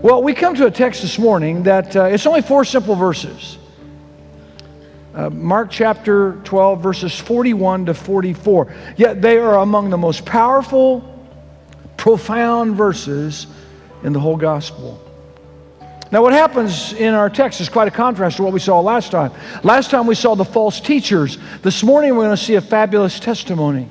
Well, we come to a text this morning that it's only 4 simple verses. Mark chapter 12, verses 41 to 44. Yet they are among the most powerful, profound verses in the whole gospel. Now, what happens in our text is quite a contrast to what we saw last time. Last time we saw the false teachers. This morning we're going to see a fabulous testimony.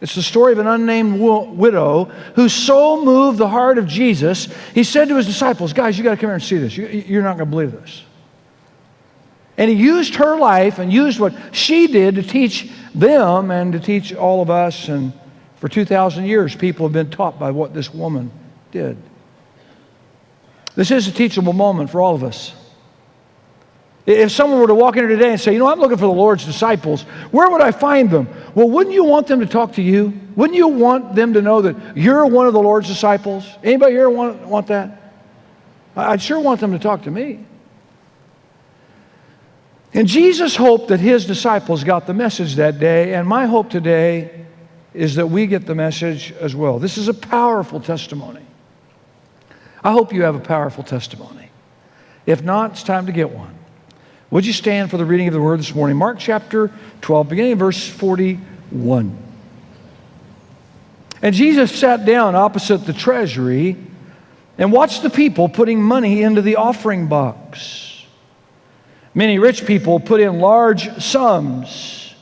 It's the story of an unnamed widow who so moved the heart of Jesus, he said to his disciples, guys, you got to come here and see this. You're not going to believe this. And he used her life and used what she did to teach them and to teach all of us. And for 2,000 years, people have been taught by what this woman did. This is a teachable moment for all of us. If someone were to walk in here today and say, I'm looking for the Lord's disciples, where would I find them? Well, wouldn't you want them to talk to you? Wouldn't you want them to know that you're one of the Lord's disciples? Anybody here want that? I'd sure want them to talk to me. And Jesus hoped that his disciples got the message that day, and my hope today is that we get the message as well. This is a powerful testimony. I hope you have a powerful testimony. If not, it's time to get one. Would you stand for the reading of the Word this morning? Mark chapter 12, beginning in verse 41. And Jesus sat down opposite the treasury and watched the people putting money into the offering box. Many rich people put in large sums.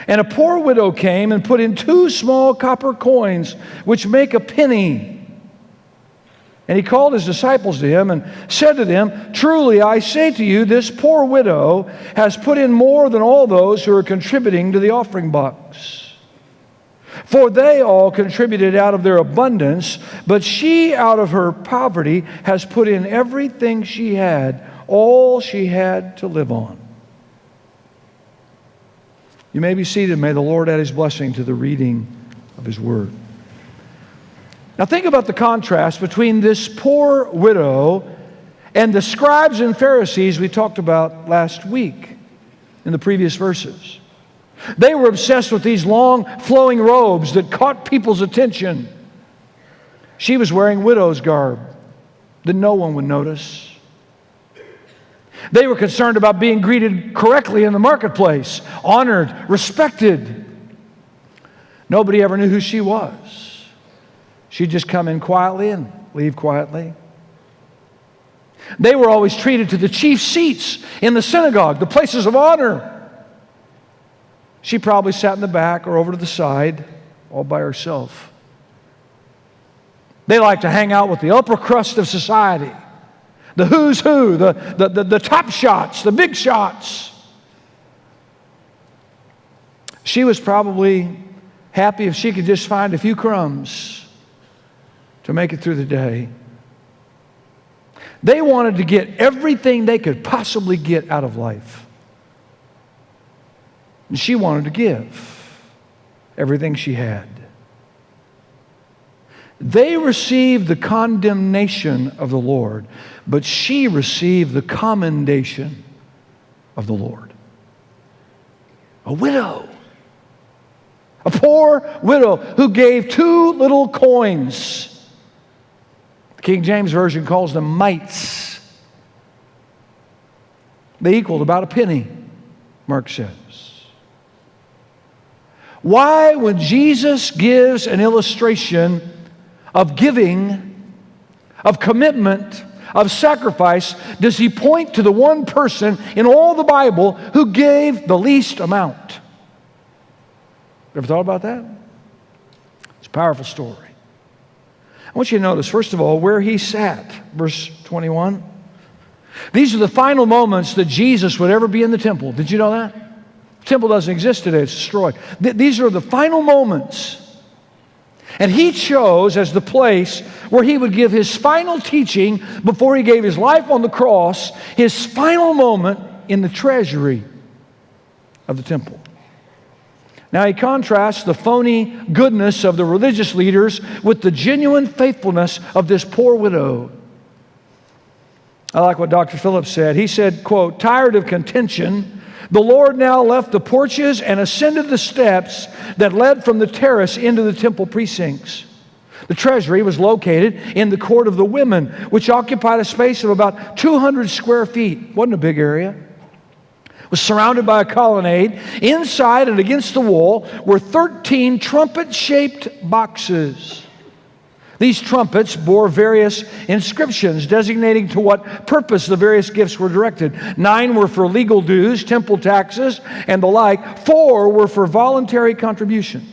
And a poor widow came and put in 2 small copper coins, which make a penny. And he called his disciples to him and said to them, truly, I say to you, this poor widow has put in more than all those who are contributing to the offering box. For they all contributed out of their abundance, but she out of her poverty has put in everything she had, all she had to live on. You may be seated. May the Lord add his blessing to the reading of his word. Now think about the contrast between this poor widow and the scribes and Pharisees we talked about last week in the previous verses. They were obsessed with these long flowing robes that caught people's attention. She was wearing widow's garb that no one would notice. They were concerned about being greeted correctly in the marketplace, honored, respected. Nobody ever knew who she was. She'd just come in quietly and leave quietly. They were always treated to the chief seats in the synagogue, the places of honor. She probably sat in the back or over to the side, all by herself. They like to hang out with the upper crust of society, the who's who, the top shots, the big shots. She was probably happy if she could just find a few crumbs to make it through the day. They wanted to get everything they could possibly get out of life. And she wanted to give everything she had. They received the condemnation of the Lord, but she received the commendation of the Lord. A widow. A poor widow who gave 2 little coins. The King James Version calls them mites. They equaled about a penny, Mark says. Why, when Jesus gives an illustration of giving, of commitment, of sacrifice, does he point to the one person in all the Bible who gave the least amount? Ever thought about that? It's a powerful story. I want you to notice, first of all, where he sat. Verse 21. These are the final moments that Jesus would ever be in the temple. Did you know that? The temple doesn't exist today. It's destroyed. These are the final moments. And he chose as the place where he would give his final teaching before he gave his life on the cross, his final moment in the treasury of the temple. Now he contrasts the phony goodness of the religious leaders with the genuine faithfulness of this poor widow. I like what Dr. Phillips said. He said, quote, tired of contention, the Lord now left the porches and ascended the steps that led from the terrace into the temple precincts. The treasury was located in the court of the women, which occupied a space of about 200 square feet. Wasn't a big area. It was surrounded by a colonnade. Inside and against the wall were 13 trumpet-shaped boxes. These trumpets bore various inscriptions designating to what purpose the various gifts were directed. 9 were for legal dues, temple taxes, and the like. 4 were for voluntary contributions.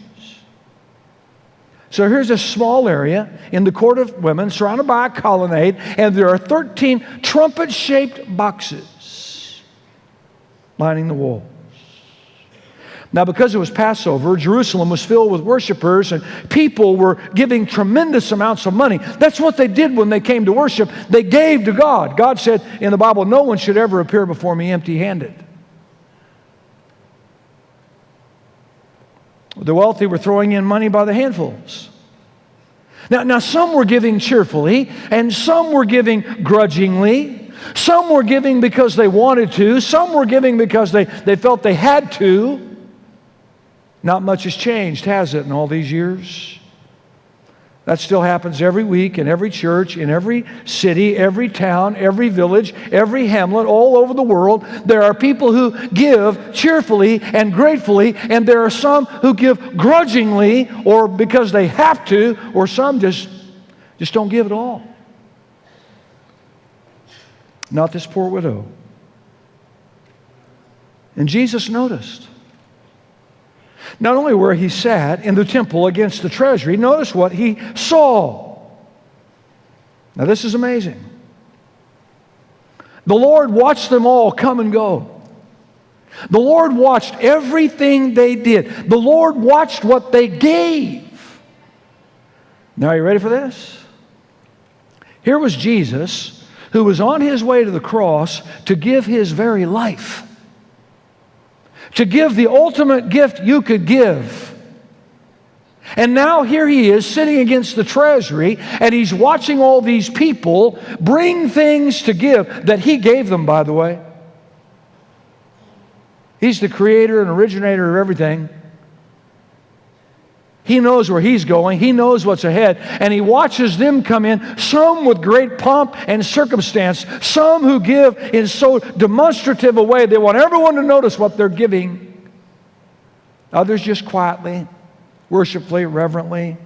So here's a small area in the court of women surrounded by a colonnade, and there are 13 trumpet-shaped boxes lining the walls. Now, because it was Passover, Jerusalem was filled with worshipers, and people were giving tremendous amounts of money. That's what they did when they came to worship. They gave to God. God said in the Bible, no one should ever appear before me empty-handed. The wealthy were throwing in money by the handfuls. Now some were giving cheerfully, and some were giving grudgingly. Some were giving because they wanted to. Some were giving because they felt they had to. Not much has changed, has it, in all these years? That still happens every week in every church, in every city, every town, every village, every hamlet, all over the world. There are people who give cheerfully and gratefully, and there are some who give grudgingly or because they have to, or some just don't give at all. Not this poor widow. And Jesus noticed. Not only where he sat in the temple against the treasury, notice what he saw. Now this is amazing. The Lord watched them all come and go. The Lord watched everything they did. The Lord watched what they gave. Now are you ready for this? Here was Jesus, who was on his way to the cross to give his very life. To give the ultimate gift you could give. And now here he is sitting against the treasury, and he's watching all these people bring things to give that he gave them, by the way. He's the creator and originator of everything. He knows where he's going. He knows what's ahead. And he watches them come in, some with great pomp and circumstance, some who give in so demonstrative a way they want everyone to notice what they're giving. Others just quietly, worshipfully, reverently.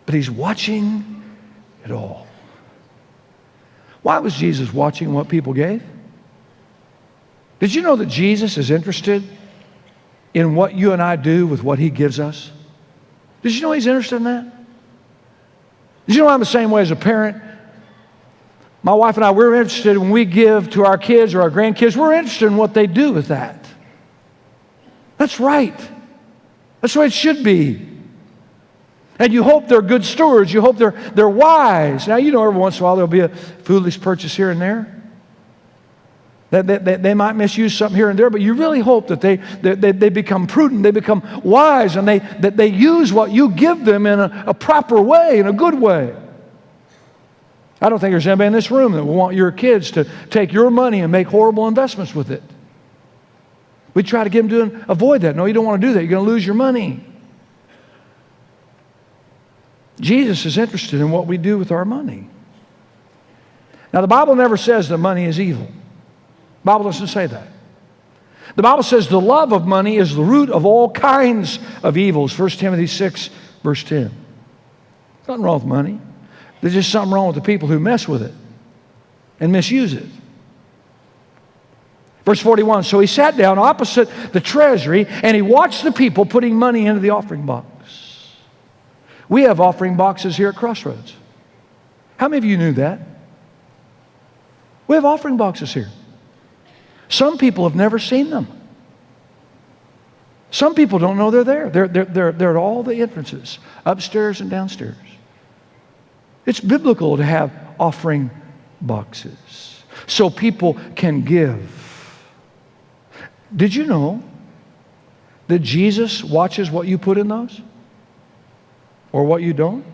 But he's watching it all. Why was Jesus watching what people gave? Did you know that Jesus is interested in what you and I do with what he gives us? Did you know he's interested in that? Did you know I'm the same way as a parent? My wife and I, we're interested when we give to our kids or our grandkids, we're interested in what they do with that. That's right. That's the way it should be. And you hope they're good stewards. You hope they're wise. Now, you know every once in a while there'll be a foolish purchase here and there. They might misuse something here and there, but you really hope that they become prudent, they become wise, and that they use what you give them in a proper way, in a good way. I don't think there's anybody in this room that will want your kids to take your money and make horrible investments with it. We try to get them to avoid that. No, you don't want to do that. You're going to lose your money. Jesus is interested in what we do with our money. Now, the Bible never says that money is evil. The Bible doesn't say that. The Bible says the love of money is the root of all kinds of evils. 1 Timothy 6, verse 10. Nothing wrong with money. There's just something wrong with the people who mess with it and misuse it. Verse 41, so he sat down opposite the treasury and he watched the people putting money into the offering box. We have offering boxes here at Crossroads. How many of you knew that? We have offering boxes here. Some people have never seen them. Some people don't know they're there. They're at all the entrances, upstairs and downstairs. It's biblical to have offering boxes so people can give. Did you know that Jesus watches what you put in those? Or what you don't?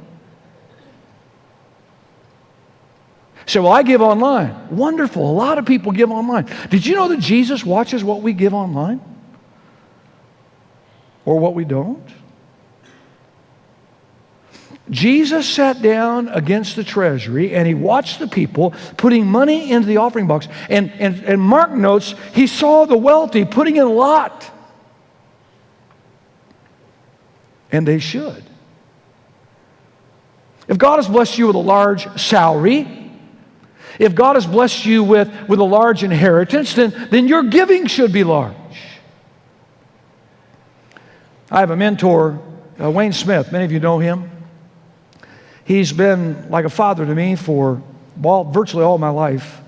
Say, well, I give online. Wonderful. A lot of people give online. Did you know that Jesus watches what we give online? Or what we don't? Jesus sat down against the treasury and he watched the people putting money into the offering box. And Mark notes, he saw the wealthy putting in a lot. And they should. If God has blessed you with a large salary, if God has blessed you with a large inheritance, then your giving should be large. I have a mentor, Wayne Smith. Many of you know him. He's been like a father to me for virtually all my life.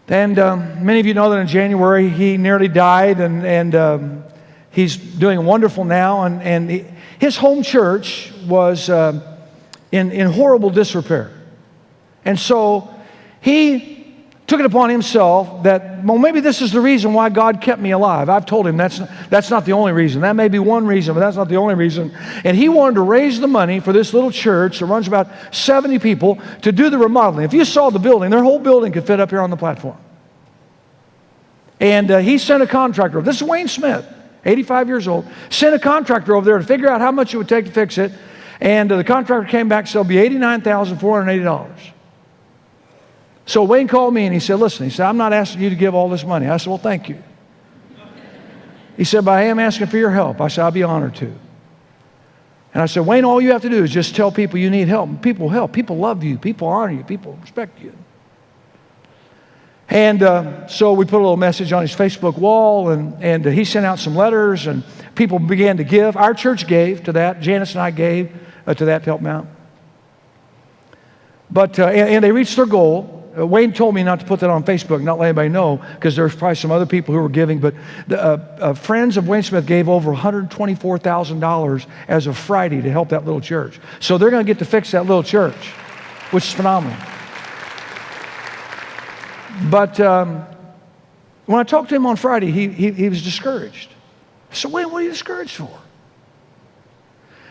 And many of you know that in January he nearly died, and he's doing wonderful now. And his home church was in horrible disrepair. And so he took it upon himself that, well, maybe this is the reason why God kept me alive. I've told him that's not the only reason. That may be one reason, but that's not the only reason. And he wanted to raise the money for this little church that runs about 70 people to do the remodeling. If you saw the building, their whole building could fit up here on the platform. And he sent a contractor. This is Wayne Smith, 85 years old. Sent a contractor over there to figure out how much it would take to fix it. And the contractor came back and said, it'll be $89,480. So Wayne called me and he said, listen, he said, I'm not asking you to give all this money. I said, well, thank you. He said, but I am asking for your help. I said, I'll be honored to. And I said, Wayne, all you have to do is just tell people you need help. People help. People love you. People honor you. People respect you. And so we put a little message on his Facebook wall, and he sent out some letters, and people began to give. Our church gave to that. Janice and I gave to that to help them out. But and they reached their goal. Wayne told me not to put that on Facebook, not let anybody know, because there's probably some other people who were giving. But the friends of Wayne Smith gave over $124,000 as of Friday to help that little church. So they're going to get to fix that little church, which is phenomenal. But when I talked to him on Friday, he was discouraged. I said, Wayne, what are you discouraged for?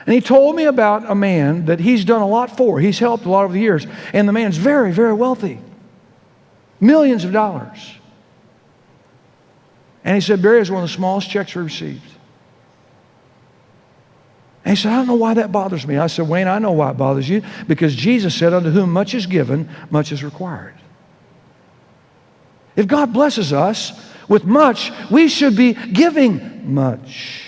And he told me about a man that he's done a lot for. He's helped a lot over the years. And the man's very, very wealthy. Millions of dollars. And he said, Barry, is one of the smallest checks we received. And he said, I don't know why that bothers me. I said, Wayne, I know why it bothers you. Because Jesus said, unto whom much is given, much is required. If God blesses us with much, we should be giving much.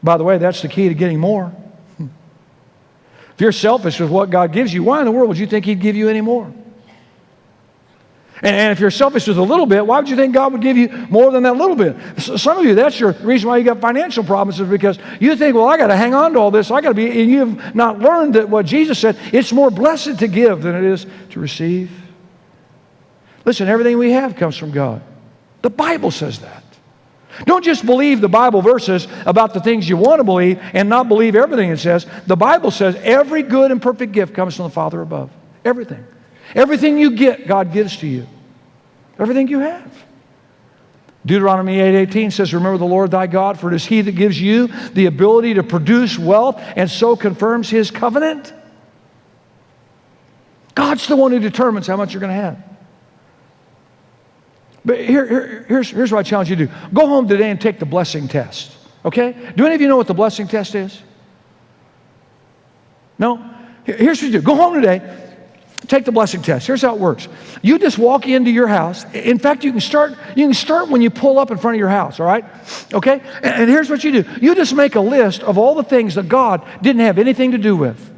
By the way, that's the key to getting more. If you're selfish with what God gives you, why in the world would you think He'd give you any more? And if you're selfish with a little bit, why would you think God would give you more than that little bit? Some of you, that's your reason why you got financial problems, is because you think, well, I got to hang on to all this. I got to be, and you've not learned that what Jesus said, it's more blessed to give than it is to receive. Listen, everything we have comes from God. The Bible says that. Don't just believe the Bible verses about the things you want to believe and not believe everything it says. The Bible says every good and perfect gift comes from the Father above. Everything. Everything you get, God gives to you. Everything you have. Deuteronomy 8:18 says, remember the Lord thy God, for it is He that gives you the ability to produce wealth and so confirms His covenant. God's the one who determines how much you're going to have. But here's what I challenge you to do. Go home today and take the blessing test. Okay? Do any of you know what the blessing test is? No? Here's what you do. Go home today. Take the blessing test. Here's how it works. You just walk into your house. In fact, you can start when you pull up in front of your house, all right? Okay? And here's what you do. You just make a list of all the things that God didn't have anything to do with.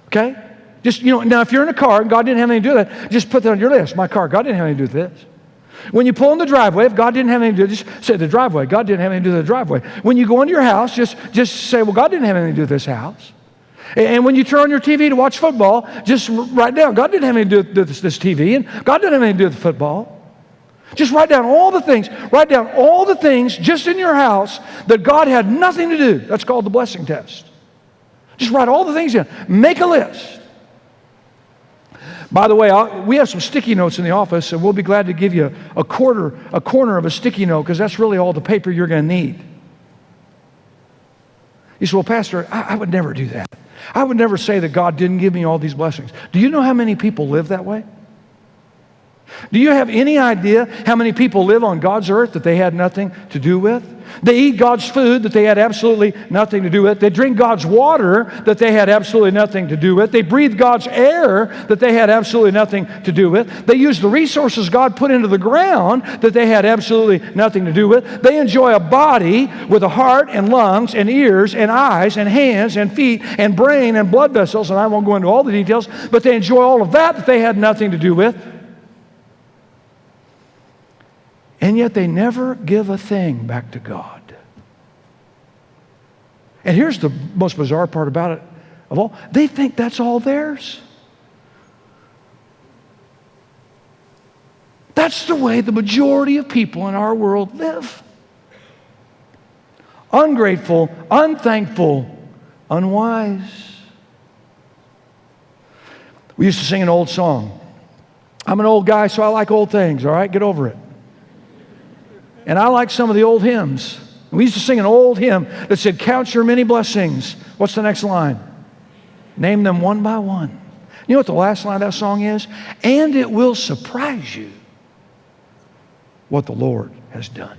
Okay? Just, now if you're in a car and God didn't have anything to do with that, just put that on your list. My car, God didn't have anything to do with this. When you pull in the driveway, if God didn't have anything to do with it, just say the driveway. God didn't have anything to do with the driveway. When you go into your house, just say, well, God didn't have anything to do with this house. And when you turn on your TV to watch football, just write down, God didn't have anything to do with this TV, and God didn't have anything to do with the football. Just write down all the things. Write down all the things just in your house that God had nothing to do. That's called the blessing test. Just write all the things in. Make a list. By the way, we have some sticky notes in the office, and we'll be glad to give you a corner of a sticky note, because that's really all the paper you're going to need. You say, well, Pastor, I would never do that. I would never say that God didn't give me all these blessings. Do you know how many people live that way? Do you have any idea how many people live on God's earth that they had nothing to do with? They eat God's food that they had absolutely nothing to do with. They drink God's water that they had absolutely nothing to do with. They breathe God's air that they had absolutely nothing to do with. They use the resources God put into the ground that they had absolutely nothing to do with. They enjoy a body with a heart and lungs and ears and eyes and hands and feet and brain and blood vessels, and I won't go into all the details, but they enjoy all of that they had nothing to do with. And yet they never give a thing back to God. And here's the most bizarre part about it of all. They think that's all theirs. That's the way the majority of people in our world live. Ungrateful, unthankful, unwise. We used to sing an old song. I'm an old guy, so I like old things, all right? Get over it. And I like some of the old hymns. We used to sing an old hymn that said, count your many blessings. What's the next line? Name them one by one. You know what the last line of that song is? And it will surprise you what the Lord has done.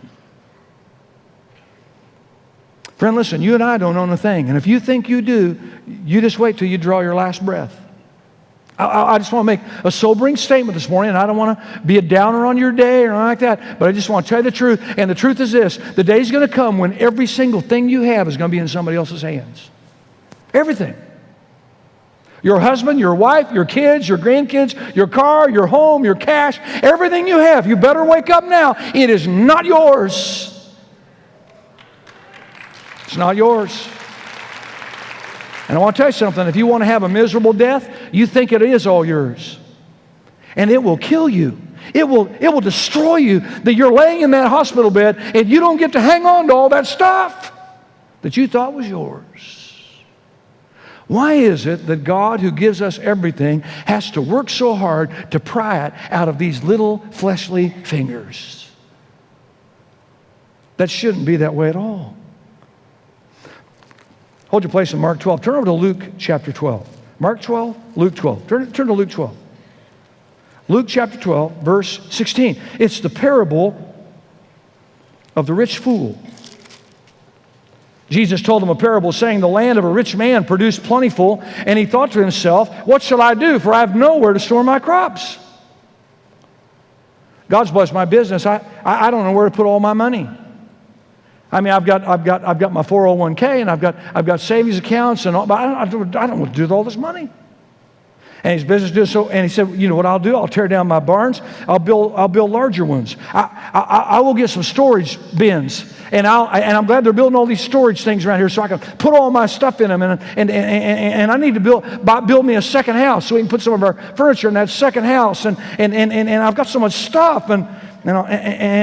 Friend, listen, you and I don't own a thing. And if you think you do, you just wait till you draw your last breath. I just want to make a sobering statement this morning, and I don't want to be a downer on your day or anything like that, but I just want to tell you the truth. And the truth is this: the day's going to come when every single thing you have is going to be in somebody else's hands. Everything. Your husband, your wife, your kids, your grandkids, your car, your home, your cash, everything you have. You better wake up now. It is not yours. It's not yours. And I want to tell you something. If you want to have a miserable death, you think it is all yours. And it will kill you. It will destroy you, that you're laying in that hospital bed and you don't get to hang on to all that stuff that you thought was yours. Why is it that God, who gives us everything, has to work so hard to pry it out of these little fleshly fingers? That shouldn't be that way at all. Hold your place in Mark 12. Turn over to Luke chapter 12. Mark 12, Luke 12. Turn to Luke 12. Luke chapter 12, verse 16. It's the parable of the rich fool. Jesus told him a parable saying, the land of a rich man produced plentiful, and he thought to himself, what shall I do? For I have nowhere to store my crops. God's blessed my business. I don't know where to put all my money. I mean, I've got my 401k, and I've got savings accounts, and all, but I don't know what to do with all this money. And his business did so, and he said, you know what I'll do? I'll tear down my barns. I'll build larger ones. I will get some storage bins, and I'm glad they're building all these storage things around here so I can put all my stuff in them. And I need to build me a second house so we can put some of our furniture in that second house. And I've got so much stuff, and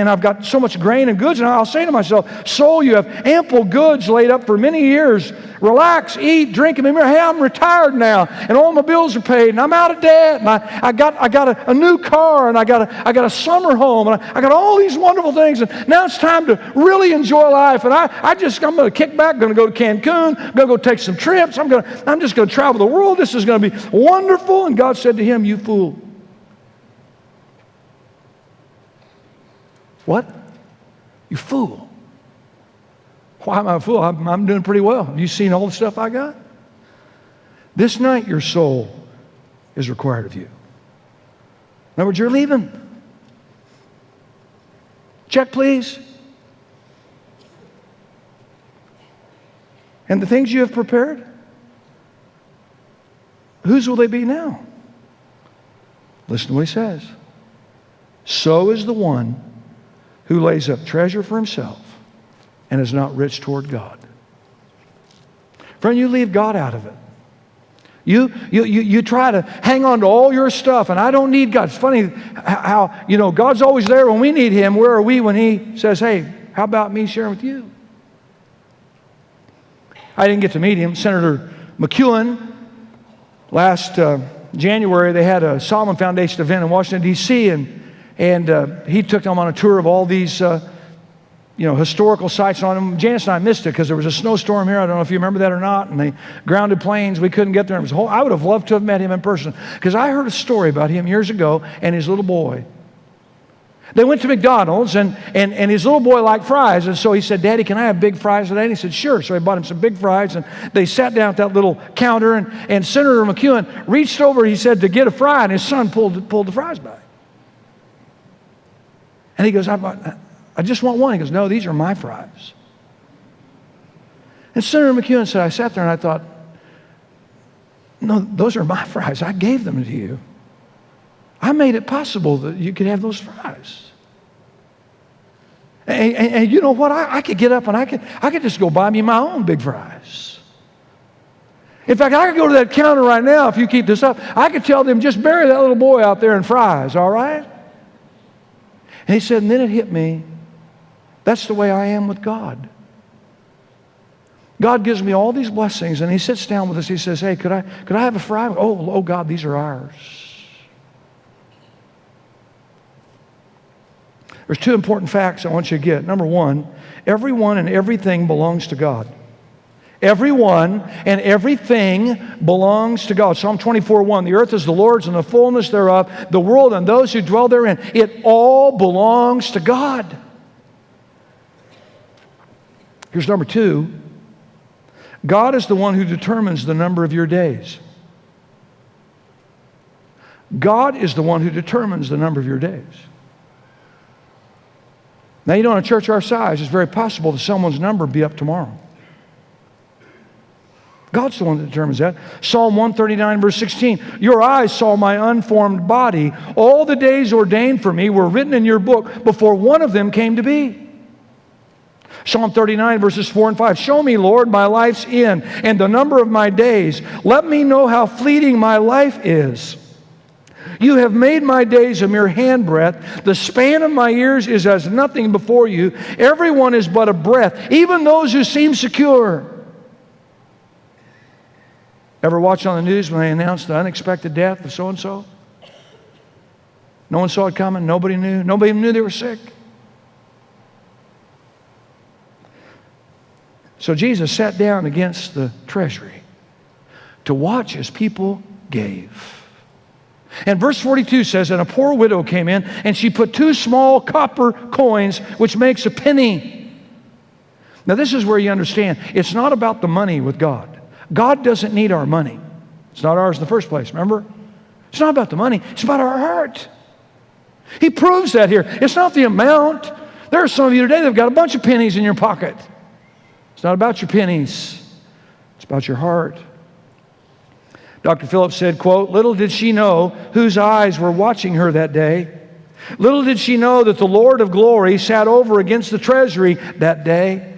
I've got so much grain and goods, and I'll say to myself, soul, you have ample goods laid up for many years. Relax, eat, drink, and remember, hey, I'm retired now, and all my bills are paid, and I'm out of debt, and I got a new car, and I got a summer home, and I got all these wonderful things, and now it's time to really enjoy life. And I'm going to kick back, going to go to Cancun, going to go take some trips. I'm just going to travel the world. This is going to be wonderful. And God said to him, you fool. What? You fool. Why am I a fool? I'm doing pretty well. Have you seen all the stuff I got? This night your soul is required of you. In other words, you're leaving. Check, please. And the things you have prepared, whose will they be now? Listen to what he says. So is the one who lays up treasure for himself and is not rich toward God. Friend, you leave God out of it. You try to hang on to all your stuff, and I don't need God. It's funny how, God's always there when we need Him. Where are we when He says, hey, how about me sharing with you? I didn't get to meet him. Senator McEwen, last January, they had a Solomon Foundation event in Washington, D.C., and he took them on a tour of all these historical sites on them. Janice and I missed it because there was a snowstorm here. I don't know if you remember that or not. And the grounded planes, we couldn't get there. I would have loved to have met him in person because I heard a story about him years ago and his little boy. They went to McDonald's, and his little boy liked fries. And so he said, Daddy, can I have big fries today? And he said, sure. So he bought him some big fries. And they sat down at that little counter. And Senator McEwen reached over, he said, to get a fry. And his son pulled the fries back. And he goes, I just want one. He goes, no, these are my fries. And Senator McEwen said, I sat there and I thought, no, those are my fries. I gave them to you. I made it possible that you could have those fries. And you know what? I could get up and I could just go buy me my own big fries. In fact, I could go to that counter right now if you keep this up. I could tell them, just bury that little boy out there in fries, all right? And he said, and then it hit me. That's the way I am with God. God gives me all these blessings, and he sits down with us. He says, hey, could I have a fry? Oh, God, these are ours. There's two important facts I want you to get. Number one, everyone and everything belongs to God. Everyone and everything belongs to God. Psalm 24:1, the earth is the Lord's and the fullness thereof, the world and those who dwell therein. It all belongs to God. Here's number two. God is the one who determines the number of your days. God is the one who determines the number of your days. Now, in a church our size, it's very possible that someone's number will be up tomorrow. God's the one that determines that. Psalm 139, verse 16, your eyes saw my unformed body. All the days ordained for me were written in your book before one of them came to be. Psalm 39, verses 4 and 5, show me, Lord, my life's end and the number of my days. Let me know how fleeting my life is. You have made my days a mere handbreadth. The span of my years is as nothing before you. Everyone is but a breath, even those who seem secure. Ever watch on the news when they announced the unexpected death of so-and-so? No one saw it coming. Nobody knew. Nobody even knew they were sick. So Jesus sat down against the treasury to watch as people gave. And verse 42 says, and a poor widow came in, and she put 2 small copper coins, which makes a penny. Now this is where you understand, it's not about the money with God. God doesn't need our money. It's not ours in the first place, remember? It's not about the money, it's about our heart. He proves that here. It's not the amount. There are some of you today that have got a bunch of pennies in your pocket. It's not about your pennies. It's about your heart. Dr. Phillips said, quote, little did she know whose eyes were watching her that day. Little did she know that the Lord of glory sat over against the treasury that day.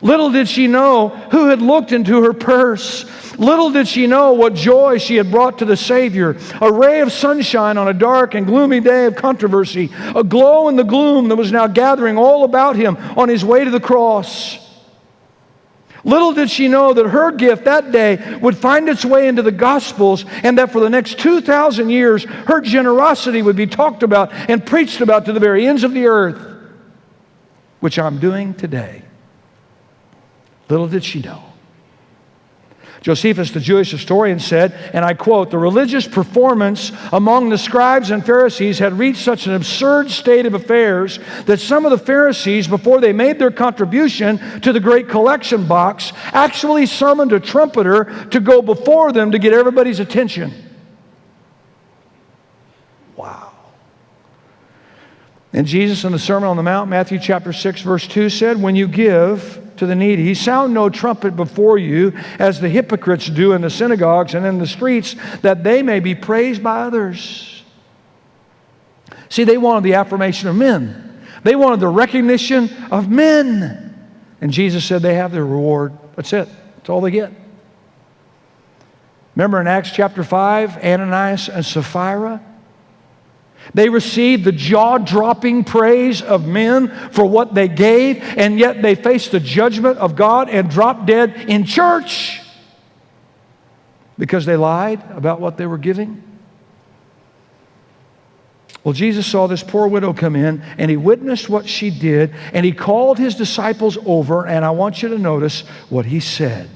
Little did she know who had looked into her purse. Little did she know what joy she had brought to the Savior. A ray of sunshine on a dark and gloomy day of controversy. A glow in the gloom that was now gathering all about him on his way to the cross. Little did she know that her gift that day would find its way into the Gospels, and that for the next 2,000 years, her generosity would be talked about and preached about to the very ends of the earth, which I'm doing today. Little did she know. Josephus, the Jewish historian, said, and I quote, the religious performance among the scribes and Pharisees had reached such an absurd state of affairs that some of the Pharisees, before they made their contribution to the great collection box, actually summoned a trumpeter to go before them to get everybody's attention. Wow. And Jesus in the Sermon on the Mount, Matthew chapter 6, verse 2 said, when you give to the needy, sound no trumpet before you, as the hypocrites do in the synagogues and in the streets, that they may be praised by others. See, they wanted the affirmation of men. They wanted the recognition of men. And Jesus said they have their reward. That's it. That's all they get. Remember in Acts chapter 5, Ananias and Sapphira? They received the jaw-dropping praise of men for what they gave, and yet they faced the judgment of God and dropped dead in church because they lied about what they were giving. Well, Jesus saw this poor widow come in, and he witnessed what she did, and he called his disciples over, and I want you to notice what he said.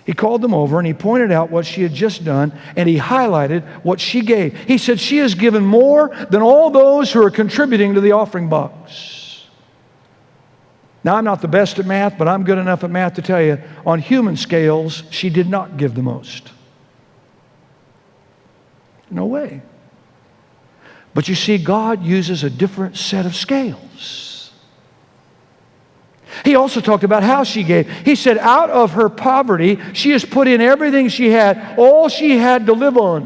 He called them over, and he pointed out what she had just done, and he highlighted what she gave. He said, she has given more than all those who are contributing to the offering box. Now, I'm not the best at math, but I'm good enough at math to tell you, on human scales, she did not give the most. No way. But you see, God uses a different set of scales. He also talked about how she gave. He said, out of her poverty, she has put in everything she had, all she had to live on.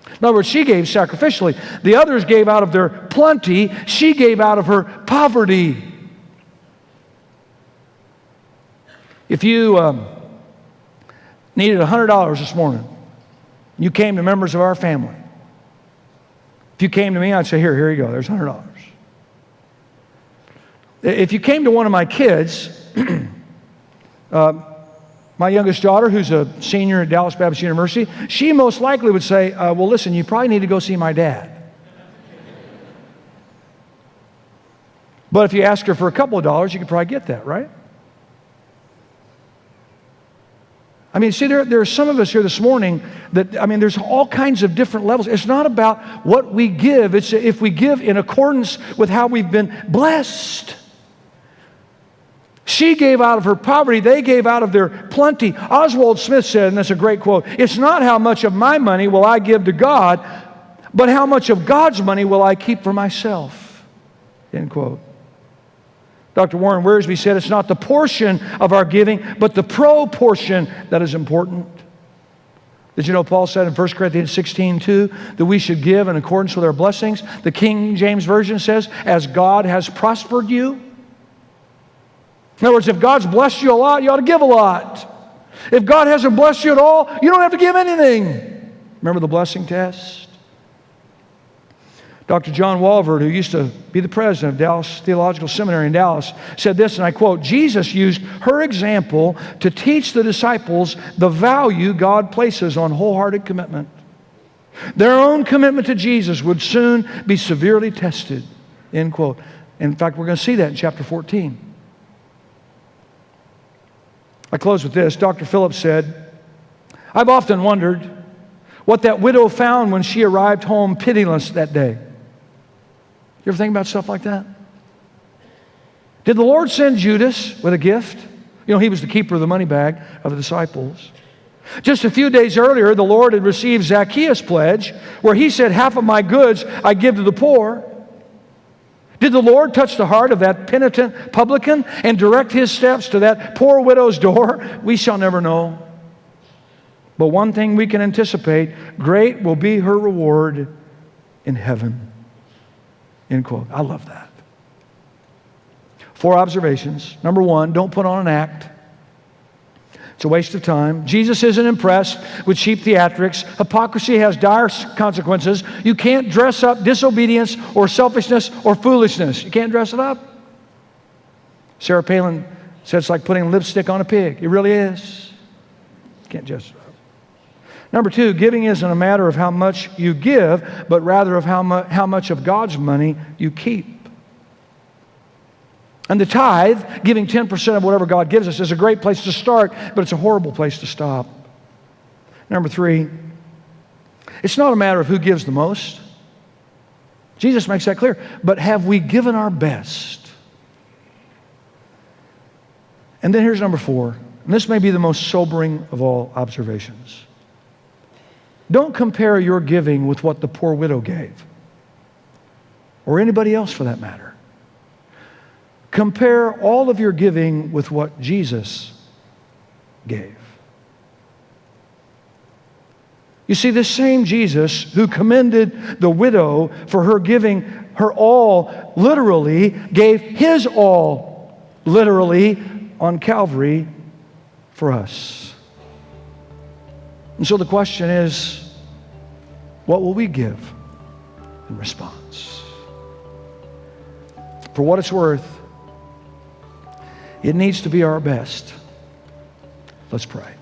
In other words, she gave sacrificially. The others gave out of their plenty. She gave out of her poverty. If you needed $100 this morning, you came to members of our family. If you came to me, I'd say, here you go, there's $100. If you came to one of my kids, my youngest daughter, who's a senior at Dallas Baptist University, she most likely would say, well, listen, you probably need to go see my dad. But if you ask her for a couple of dollars, you could probably get that, right? I mean, see, there are some of us here this morning that, there's all kinds of different levels. It's not about what we give. It's if we give in accordance with how we've been blessed. She gave out of her poverty. They gave out of their plenty. Oswald Smith said, and that's a great quote, it's not how much of my money will I give to God, but how much of God's money will I keep for myself, end quote. Dr. Warren Wiersbe said it's not the portion of our giving, but the proportion that is important. Did you know Paul said in 1 Corinthians 16:2 that we should give in accordance with our blessings? The King James Version says, as God has prospered you. In other words, if God's blessed you a lot, you ought to give a lot. If God hasn't blessed you at all, you don't have to give anything. Remember the blessing test? Dr. John Walvoord, who used to be the president of Dallas Theological Seminary in Dallas, said this, and I quote, Jesus used her example to teach the disciples the value God places on wholehearted commitment. Their own commitment to Jesus would soon be severely tested, end quote. In fact, we're going to see that in chapter 14. I close with this. Dr. Phillips said, I've often wondered what that widow found when she arrived home pitiless that day. You ever think about stuff like that? Did the Lord send Judas with a gift? You know, he was the keeper of the money bag of the disciples. Just a few days earlier, the Lord had received Zacchaeus' pledge, where he said, half of my goods I give to the poor. Did the Lord touch the heart of that penitent publican and direct his steps to that poor widow's door? We shall never know. But one thing we can anticipate, great will be her reward in heaven. End quote. I love that. 4 observations. Number 1, don't put on an act. It's a waste of time. Jesus isn't impressed with cheap theatrics. Hypocrisy has dire consequences. You can't dress up disobedience or selfishness or foolishness. You can't dress it up. Sarah Palin said it's like putting lipstick on a pig. It really is. You can't dress it up. Number 2, giving isn't a matter of how much you give, but rather of how much of God's money you keep. And the tithe, giving 10% of whatever God gives us, is a great place to start, but it's a horrible place to stop. Number 3, it's not a matter of who gives the most. Jesus makes that clear. But have we given our best? And then here's number 4, and this may be the most sobering of all observations. Don't compare your giving with what the poor widow gave, or anybody else for that matter. Compare all of your giving with what Jesus gave. You see, this same Jesus who commended the widow for her giving her all literally, gave his all literally on Calvary for us. And so the question is, what will we give in response? For what it's worth, it needs to be our best. Let's pray.